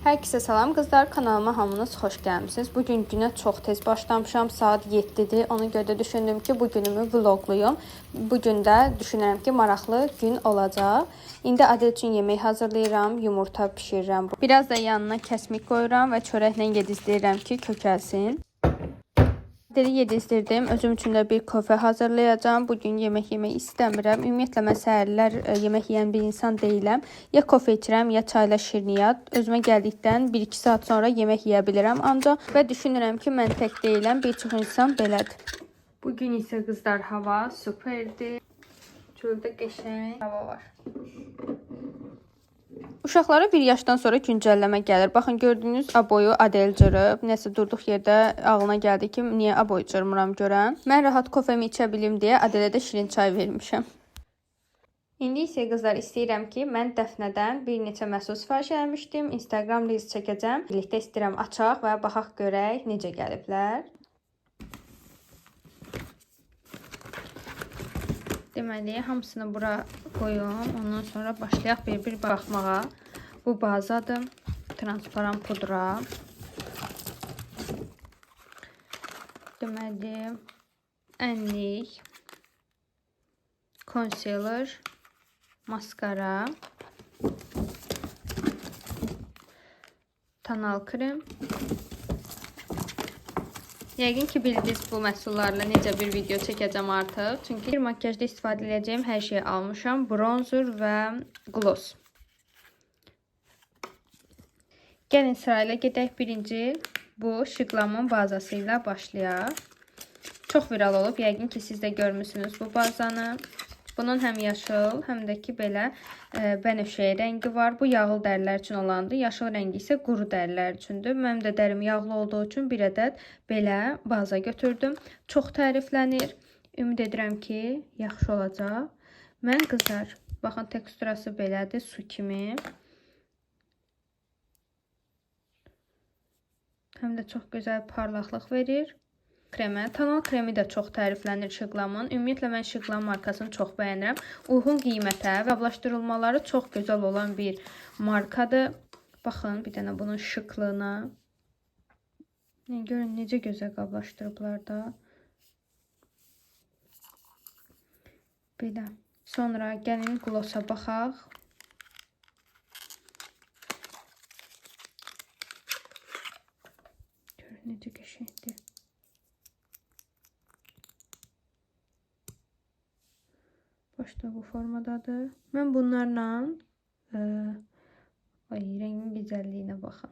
Hər kəsə salam qızlar, kanalıma hamınız xoş gəlmisiniz. Bugün günə çox tez başlamışam, saat 7-dir. Ona görə də düşündüm ki, bu günümü vlogluyum. Bugün də düşünürəm ki, maraqlı gün olacaq. İndi Adel üçün yemək hazırlayıram, yumurta bişirirəm. Biraz da yanına kəsmik qoyuram və çörəklə yedizdirirəm ki, kökəlsin. Adeli yedizdirdim. Özüm üçün də bir kofe hazırlayacağım. Bugün yemək yemək istəmirəm. Ümumiyyətlə mən səhərlər yemək yeyən bir insan deyiləm. Ya kofe içirəm, ya çayla şirniyyat. Özümə gəldikdən 1-2 saat sonra yemək yeyə bilirəm ancaq və düşünürəm ki, mən tək deyiləm. Bir çox insan belədir. Bugün isə qızlar hava superdir. Çöldə qəşəng hava var. Uşaqlara 1 yaşdan sonra güncəlləmə gəlir. Baxın, gördüyünüz aboyu Adel cırıb. Nəsə durduq yerdə ağlına gəldi ki, niyə aboyu cırmıram görən. Mən rahat kofemi içə bilim deyə Adelə də şirin çay vermişəm. İndi isə qızlar istəyirəm ki, mən Dəfnədən bir neçə məhsul sifariş etmişdim. Instagram reels çəkəcəm. Birlikdə istəyirəm açaq və baxaq görək necə gəliblər. Deməli, hamısını bura qoyum. Ondan sonra başlayaq bir-bir baxmağa. Bu bazadır. Transparan pudra. Deməli, ənlik, concealer, maskara, tonal krem. Yəqin ki, bildiniz bu məhsullarla necə bir video çəkəcəm artıq. Çünki bir makyajda istifadə edəcəyim hər şeyi almışam. Bronzer və gloss. Gəlin sırayla gedək. Birinci bu Şıqlamın bazası ilə başlayaq. Çox viral olub. Yəqin ki, siz də görmüsünüz bu bazanı. Bunun həm yaşıl, həm də ki, belə bənövşəyi rəngi var. Bu yağlı dərilər üçün olandır. Yaşıl rəngi isə quru dərilər üçündür. Mənim də dərim yağlı olduğu üçün bir ədəd belə baza götürdüm. Çox təriflənir. Ümid edirəm ki, yaxşı olacaq. Mən qızlar, baxın, teksturası belədir, su kimi. Həm də çox gözəl parlaqlıq verir. Kremə. Tonal kremi də çox təriflənir Şıqlamın. Ümumiyyətlə, mən Şıqlam markasını çox bəyənirəm. Uyğun qiymətə və qablaşdırılmaları çox gözəl olan bir markadır. Baxın, bir dənə bunun şıqlığına. Görün, necə gözəl qablaşdırıblar da. Belə. Sonra gəlin glossa baxaq. Görün, necə qəşəngdir. Başda bu formadadır. Mən bunlarla rəngin gözəlliyinə baxın.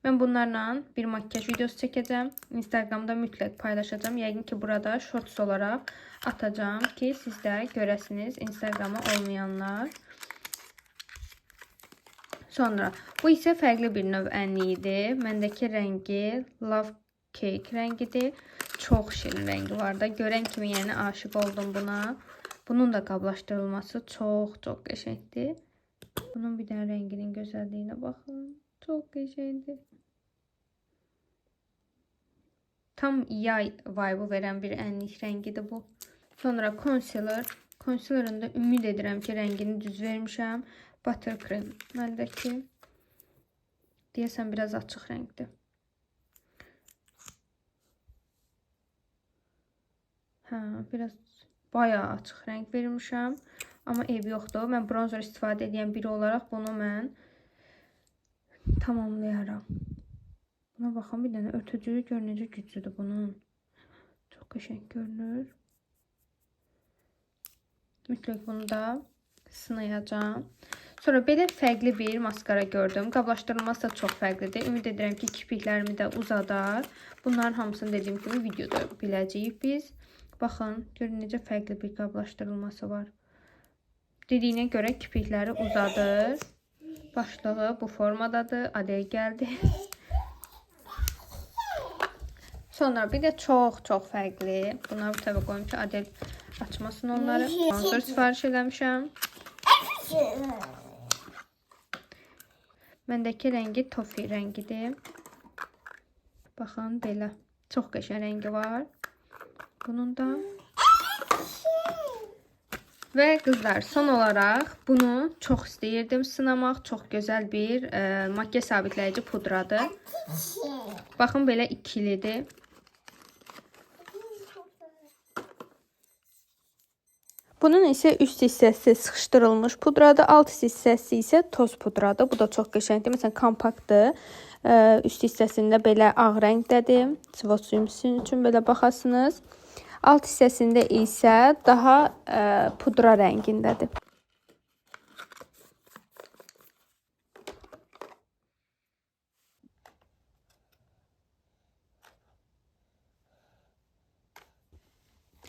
Mən bunlarla bir makyaj videosu çəkəcəm. Instagramda mütləq paylaşacağım. Yəqin ki, burada shorts olaraq atacağım ki, siz də görəsiniz, Instagramı olmayanlar. Sonra bu isə fərqli bir növ ənliyidir. Məndəki rəngi Love Cake rəngidir. Çox şirin rəngi var da. Görən kimi yəni aşiq oldum buna. Bunun da qablaşdırılması çox qəşəngdir. Bunun bir dənə rənginin gözəlliyinə baxın. Çox qəşəngdir. Tam yay vibe verən bir ənlik rəngidir bu. Sonra concealer. Concealer'ın da ümid edirəm ki, rəngini düz vermişəm. Buttercream məndəki. Deyəsən biraz açıq rəngdir. Biraz bayağı açıq rəng vermişəm. Amma eybi yoxdur. Mən bronzer istifadə edən biri olaraq bunu mən tamamlayaram. Buna baxın, bir dənə ötücü gör necə güclüdür bunun. Çox qəşəng görünür. Mütləq bunu da sınayacağım. Sonra belə fərqli bir maskara gördüm. Qablaşdırılması da çox fərqlidir. Ümid edirəm ki, kirpiklərimi də uzadar. Bunların hamısını dediyim kimi videoda biləcəyik biz. Baxın, görün necə fərqli bir qablaşdırılması var. Dediyinə görə kirpikləri uzadır. Başlığı bu formadadır. Adel gəldi. Sonra bir də çox fərqli. Bunları bir təbə qoyum ki, Adel açmasın onları. Bronzer sifariş eləmişəm. Məndəki rəngi tofi rəngidir. Baxın, belə. Çox qəşəng rəngi var. Bunun da Və qızlar, son olaraq bunu çox istəyirdim sınamaq. Çox gözəl bir makyaj sabitləyici pudradır. Baxın, belə ikilidir. Bunun isə üst hissəsi sıxışdırılmış pudradır, alt hissəsi isə toz pudradır. Bu da çox qəşəngdir. Məsələn, kompaktdır. Üst hissəsində belə ağ rəngdədir. Swatch'um sizin üçün belə baxasınız. Alt hissəsində isə daha pudra rəngindədir.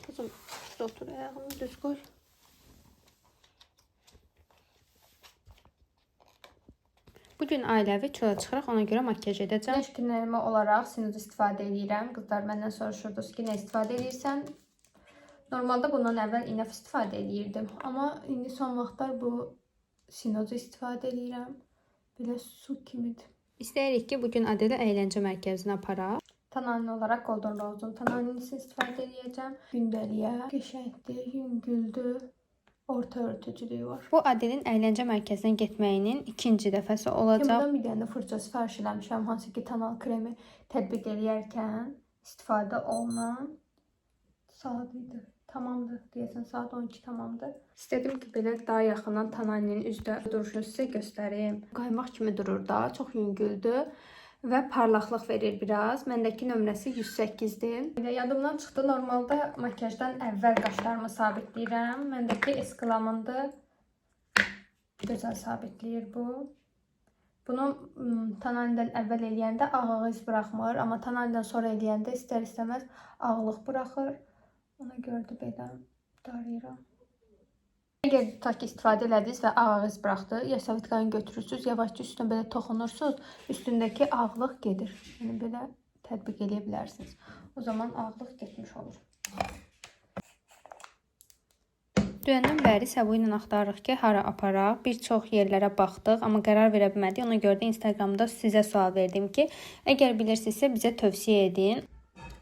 Kızım, otur, ayağını düz qoy. Bugün ailəvi çölə çıxırıq, ona görə makyaj edəcəm. Güneş günlərimə olaraq Sinoz istifadə edirəm. Qızlar məndən soruşurdunuz ki, nə istifadə edirsən? Normalda bundan əvvəl İNF istifadə edirdim. Amma indi son vaxtlar bu Sinozu istifadə edirəm. Belə su kimidir. İstəyirik ki, bugün Adeli əyləncə mərkəzinə aparaq. Tanani olaraq Golden Rose'un tananisini istifadə edəcəm. Gündəliyə, qəşəngdir, yüngüldür. Orta örtücülüyü var. Bu Adelin əyləncə mərkəzinə getməyinin ikinci dəfəsi olacaq. Buradan bir dənə fırça sifariş eləmişəm, hansı ki tonal kremi tətbiq edərkən istifadə olunan. Saat idi. Tamamdır. Deyəsən saat 12 tamamdır. İstədim ki, belə daha yaxından Tananinin üzdə duruşunu sizə göstərim. Qaymaq kimi durur da, çox yüngüldür və parlaqlıq verir biraz. Məndəki nömrəsi 108-dir. Yadımdan çıxdı, normalda makyajdan əvvəl qaşlarımı sabitləyirəm. Məndəki Esklamındır. Gözəl sabitləyir bu. Bunu Tananidən əvvəl eləyəndə ağ iz buraxmır, amma Tananidən sonra eləyəndə istər-istəməz ağlıq buraxır. Ona görə də belə darayıram. Əgər tutaq ki, istifadə elədiniz və ağ iz buraxdı, Yasavitkanı götürürsünüz, yavaşca üstünə belə toxunursunuz, üstündəki ağlıq gedir. Yəni belə tətbiq edə bilərsiniz. O zaman ağlıq getmiş olur. Dünəndən bəri Səbu ilə axtarırıq ki, hara aparaq. Bir çox yerlərə baxdıq, amma qərar verə bilmədik. Ona görə də Instagramda sizə sual verdim ki, əgər bilirsinizsə bizə tövsiyə edin.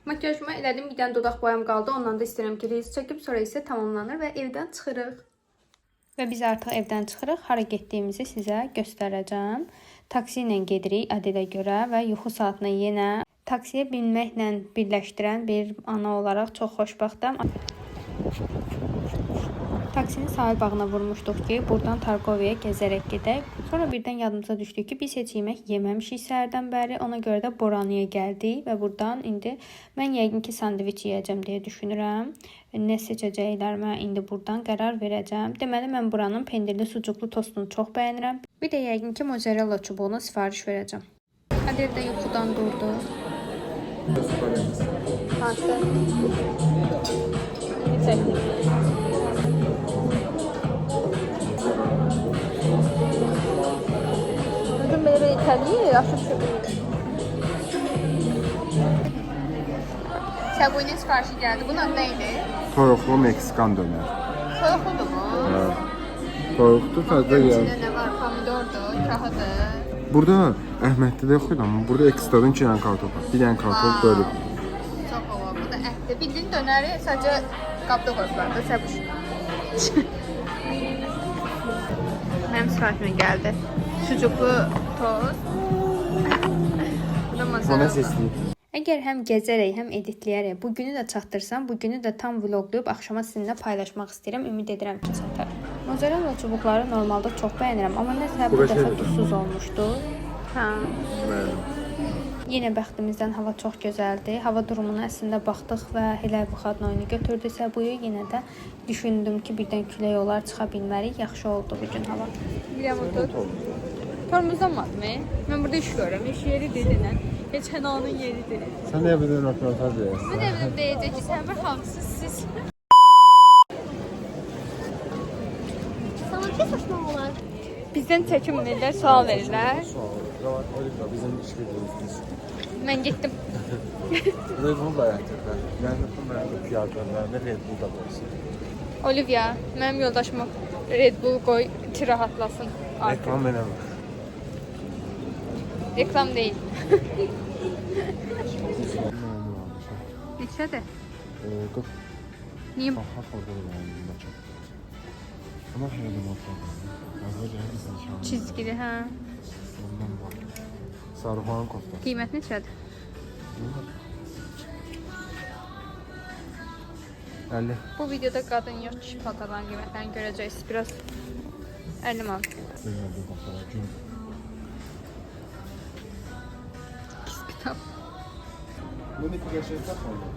Makyajımı elədim, bir dənə dodaq boyam qaldı. Ondan da istəyirəm ki, reels çəkib, sonra isə tamamlanır və evdən çıxırıq. Və biz artıq evdən çıxırıq. Hara getdiyimizi sizə göstərəcəm. Taksi ilə gedirik Adelə görə və yuxu saatına yenə taksiyə binməklə birləşdirən bir ana olaraq çox xoşbəxtəm. Taksini sahil bağına vurmuşduq ki, buradan Targoviyə gəzərək gedək. Sonra birdən yadımıza düşdü ki, biz heç yemək yeməmişik səhərdən bəri. Ona görə də Boranıya gəldik və buradan indi mən yəqin ki, sandviç yeyəcəm deyə düşünürəm. Nə seçəcəklərmə indi buradan qərar verəcəm. Deməli, mən buranın pendirli sucuklu tostunu çox bəyənirəm. Bir də yəqin ki, mozzarella çubuğuna sifariş verəcəm. Adel də yuxudan durdu. Hansı? Bugün belə itəliyir, aşıb çöpür. Səbuyinin sifarişi gəldi. Bunun adı nə idi? Toyuqlu Meksikan dönər. Toyuqludur mu? Hə. Toyuqdur, təzə gəl. İçində nə var? Pomidordur, kahıdır. Burada Əhmədlidə yox idi, amma burada ekstradan 2 dənə kartof var. Bir dənə kartof bölüb. Çox hava. Bu da ətdir. Bildiğin dönəri sadəcə qabda qoyublar da səbuş. Mənim sifarişimə gəldi. Sucuklu tost. Bu da mozzarella. Bana sesləyib. Əgər həm gəzərək, həm editləyərək bu günü də çatdırsam, bu günü də tam vloqlayıb axşama sizinlə paylaşmaq istəyirəm. Ümid edirəm ki, çatar. Mozzarella çubuqları normalda çox bəyənirəm, amma nəsə bu dəfə duzsuz olmuşdu. Hə. Yenə bəxtimizdən hava çox gözəldir. Hava durumuna əslində baxdıq və elə bu xadnoyunu götürdüsə buyu. Yenə də düşündüm ki, birdən külək olar, çıxa bilmərik. Yaxşı oldu bu gün hava. Biləm otur. Tormuzlanmadı mı? Mən burada iş görürəm. İş yeri dedinə. Geçən anın yeridir. Sən nə bilirsən röportaj deyirsən? Bu nə bilim deyəcək ki, sən bir hamısız siz. Sana bir saçma olar. Bizdən çəkinmirlər, sual verirlər. Olivia bizim iş videomuz. Mən getdim. Red Bull da yatırdı. Yəni mən piyadalarına Red Bull da qoysun. Olivia, mənim yoldaşıma Red Bull qoy, ki rahatlasın. Reklam mənə var. Reklam deyil. Neçədir? Dur. Niyə? Bax, orada da var. Ama şöyle motor. Çizgili, hə. Ondan var. Sarıqların kofta. Qiymət neçədir? 50. Bu videoda qadın yox, kişi paltarların qiymətlərini görəcəksiniz. Biraz 50 manat. Beğendim koftalar. Gün. Pis kitab. Bu ne kadar şey takmalı?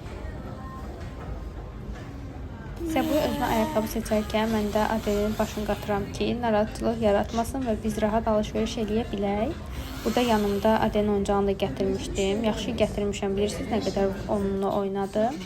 Səbuy özünə ayaqqabı seçərkən mən də Adelin başını qatıram ki, narahatlıq yaratmasın və biz rahat alış-veriş eləyə bilək. Burada yanımda Adelin oyuncağını da gətirmişdim. Yaxşı gətirmişəm, bilirsiniz nə qədər onunla oynadım.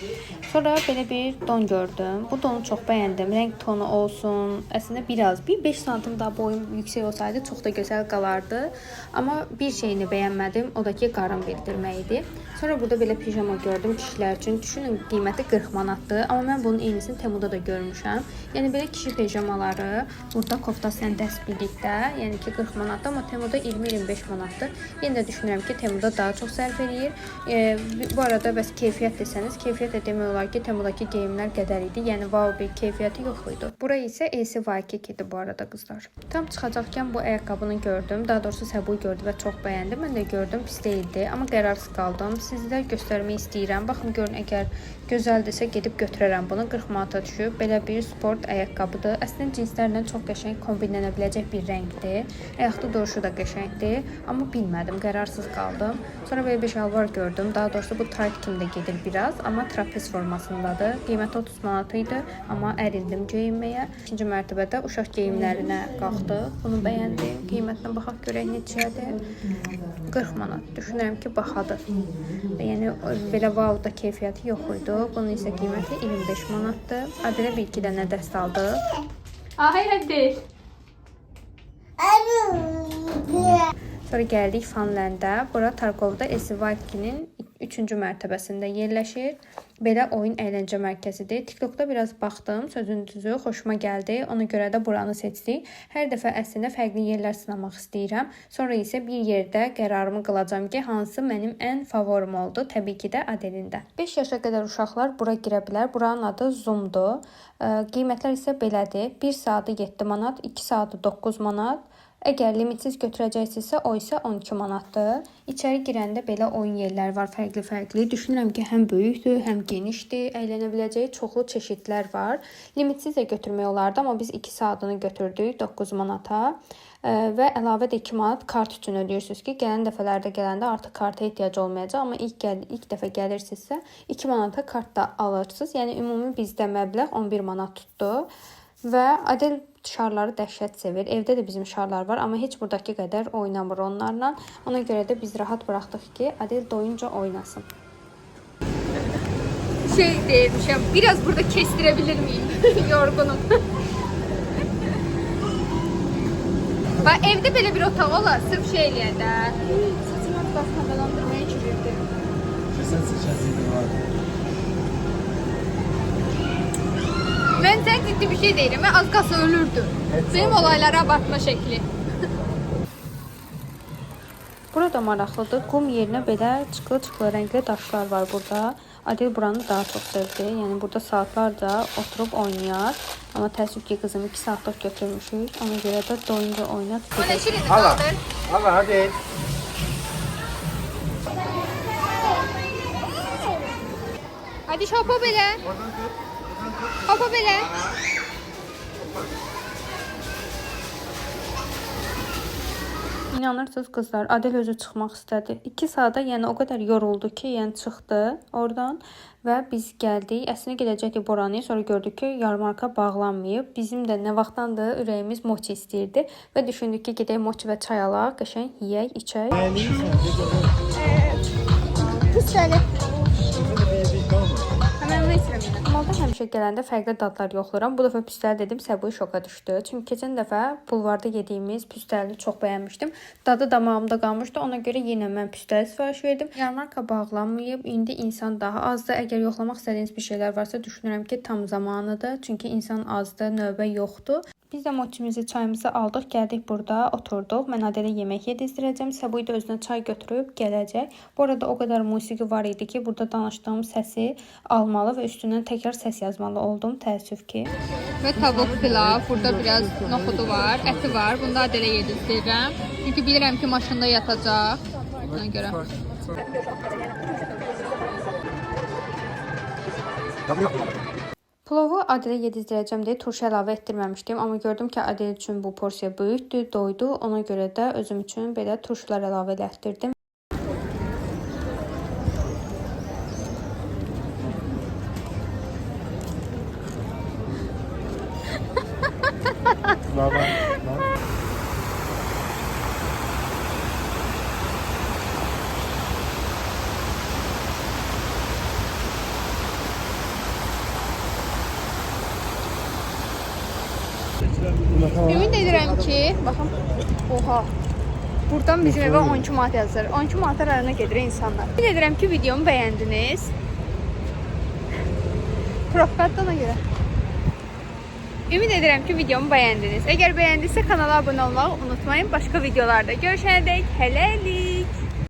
Sonra belə bir don gördüm. Bu donu çox bəyəndim. Rəng tonu olsun. Əslində bir 5 santim daha boyum yüksək olsaydı çox da gözəl qalardı. Amma bir şeyini bəyənmədim, o da ki qarın bildirmək idi. Sonra burada belə pijama gördüm kişilər üçün. Düşünün, qiyməti 40 manatdır. Amma mən bunun eynisini Temuda da görmüşəm. Yəni belə kişi pijamaları burada koftası ilə dəst birlikdə, yəni ki 40 manatdır, amma Temuda 20-25 manatdır. Yenə də düşünürəm ki Temuda daha çox sərf eləyir. Bu arada bəs keyfiyyət desəniz, keyfiyyət də demək olar ki Temudakı geyimlər qədər idi. Yəni wow bir keyfiyyəti yox idi. Bura isə AC Waikiki idi bu arada qızlar. Tam çıxacaqkən bu ayaqqabını gördüm. Daha doğrusu Səbuy gördü və çox bəyəndim. Mən də gördüm, pis deyildi, amma qərarsız qaldım. Sizə göstərmək istəyirəm. Baxın görün, əgər gözəldirsə gedib götürərəm bunu. 40 manata düşüb. Belə bir sport ayaqqabıdır. Əslində cinslərlə çox qəşəng kombinlənə biləcək bir rəngdir. Ayaqda duruşu da qəşəngdir, amma bilmədim, qərarsız qaldım. Sonra belə bir şalvar gördüm. Daha doğrusu bu tight kimi də gedir biraz, amma trapez formasındadır. Qiyməti 30 manat idi, amma ərindim geyinməyə. İkinci mərtəbədə uşaq geyimlərinə qalxdıq. Bunu bəyəndim. Qiymətinə baxaq görək neçədir. 40 manat. Düşünürəm ki, bahadır. Yəni belə wow da keyfiyyəti yox idi. Bunun isə qiyməti 25 manatdır. Adelə bir iki dənə dəst aldıq. Hadi. Sonra gəldik Fanləndə. Bura Tarkovda AC Waikiki-nin 3-cü mərtəbəsində yerləşir. Belə oyun əyləncə mərkəzidir. TikTokda biraz baxdım, sözün düzü xoşuma gəldi. Ona görə də buranı seçdik. Hər dəfə əslində fərqli yerlər sınamaq istəyirəm. Sonra isə bir yerdə qərarımı qılacağam ki, hansı mənim ən favorim oldu. Təbii ki də Adelində. 5 yaşa qədər uşaqlar bura girə bilər. Buranın adı Zoom-dur. Qiymətlər isə belədir. 1 saatı 7 manat, 2 saatı 9 manat. Əgər limitsiz götürəcəksinizsə, o isə 12 manatdır. İçəri girəndə belə oyun yerləri var, fərqli-fərqli. Düşünürəm ki, həm böyükdür, həm genişdir, əylənə biləcəyi çoxlu çeşidlər var. Limitsiz də götürmək olardı, amma biz 2 saatını götürdük 9 manata. Və əlavə də 2 manat kart üçün ödəyirsiniz ki, gələn dəfələrdə gələndə artıq karta ehtiyac olmayacaq, amma ilk dəfə gəlirsinizsə 2 manata kart da alırsınız. Yəni ümumi bizdə məbləğ 11 manat tutdu. Və Adel şarları dəhşət sevir. Evdə də bizim şarlar var, amma heç buradakı qədər oynamır onlarla. Ona görə də biz rahat buraxdıq ki, Adel doyunca oynasın. Deyirmişəm, biraz burada kestirəbilir miyim? Yorğunum. Bax, evdə belə bir otaq olar, sırf şey eləyəndə. Saçımı biraz havalandırmaya girirdi. Sen seçenliğin var. Ben sən ciddi bir şey deyirəm. Mən az qalsa ölürdüm. Benim olaylara abartma şəkli. Burada maraqlıdır. Qum yerinə belə çıxlı-çıxlı rəngli daşlar var burada. Adel buranı daha çox sevdi. Yəni burada saatlarca oturub oynayar. Amma təəssüf ki, qızım 2 saatlıq götürmüşük. Ona görə də doyunca oynat. Hala hadi. Hadi şopa belə. Hopa belə. İnanırsınız qızlar, Adel özü çıxmaq istədi. 2 saata yəni o qədər yoruldu ki, yəni çıxdı oradan və biz gəldik. Əslində gedəcəkdik Boranıya, sonra gördük ki, yarmarka bağlanmayıb. Bizim də nə vaxtdandır ürəyimiz mochi istəyirdi və düşündük ki, gedək mochi və çay alaq, qəşəng yeyək, içək. Pis gəlir. Malda həmişə gələndə fərqli dadlar yoxlayıram. Bu dəfə püstəli dedim, Səbuy şoka düşdü. Çünki keçən dəfə bulvarda yediyimiz püstəli çox bəyənmişdim. Dadı damağımda qalmışdı. Ona görə yenə mən püstəli sifariş verdim. Yarmarka bağlanmayıb. İndi insan daha azdır. Əgər yoxlamaq istədiyiniz bir şeylər varsa düşünürəm ki, tam zamanıdır. Çünki insan azdır, növbə yoxdur. Biz də moçimizi, çayımızı aldıq, gəldik burada, oturduq. Mən Adelə yemək yedizdirəcəm. Səbuy da özünə çay götürüb gələcək. Bu arada o qədər musiqi var idi ki, burada danışdığım səsi almalı və üstündən təkrar səs yazmalı oldum, təəssüf ki. Və tavuk pilav, burada biraz noxudu var, əti var. Bunu da Adelə yedizdirirəm. Çünki bilirəm ki, maşında yatacaq. Ona görə. Plovu Adelə yedizdirəcəm deyə turşu əlavə etdirməmişdim, amma gördüm ki, Adelə üçün bu porsiya böyükdür, doydu. Ona görə də özüm üçün belə turşular əlavə etdirdim. Ümid edirəm ki, baxın, oha, buradan bizim evə 12 manat yazır. 12 manat rayona gedir insanlar. Ümid edirəm ki, videomu bəyəndiniz. Profqatdan görə. Ümid edirəm ki, videomu bəyəndiniz. Əgər bəyəndinizsə kanala abunə olmağı unutmayın. Başqa videolarda görüşənədək hələlik.